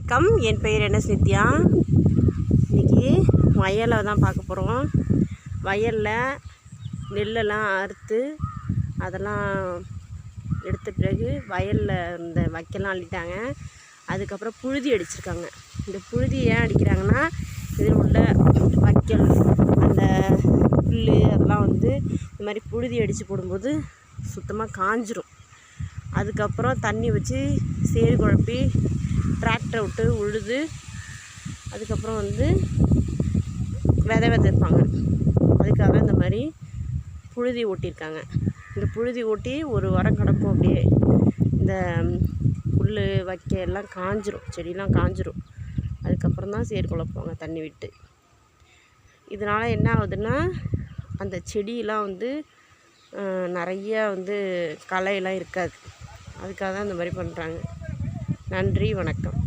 வணக்கம், என் பெயர் NS நித்யா. இன்றைக்கி வயலை தான் பார்க்க போகிறோம். வயலில் நெல்லெல்லாம் அறுத்து அதெல்லாம் எடுத்த பிறகு வயலில் இந்த வைக்கெல்லாம் அள்ளிட்டாங்க. அதுக்கப்புறம் புழுதி அடிச்சிருக்காங்க. இந்த புழுதி ஏன் அடிக்கிறாங்கன்னா, இதில் உள்ள வைக்கல் அந்த புல் அதெல்லாம் இந்த மாதிரி புழுதி அடித்து போடும்போது சுத்தமாக காஞ்சிரும். அதுக்கப்புறம் தண்ணி வச்சு சேறு குழப்பி டிராக்டரை விட்டு உழுது அதுக்கப்புறம் விதை விதைப்பாங்க. அதுக்காக இந்த மாதிரி புழுதி ஓட்டியிருக்காங்க. இந்த புழுதி ஓட்டி ஒரு வாரம் கிடக்கும். அப்படியே இந்த புல் வைக்க எல்லாம் காஞ்சிரும், செடியெலாம் காஞ்சிரும். அதுக்கப்புறம் தான் சேறு குழப்புவாங்க தண்ணி விட்டு. இதனால் என்ன ஆகுதுன்னா, அந்த செடியெலாம் நிறையா களையெல்லாம் இருக்காது. அதுக்காக தான் இந்த மாதிரி பண்ணுறாங்க. நன்றி, வணக்கம்.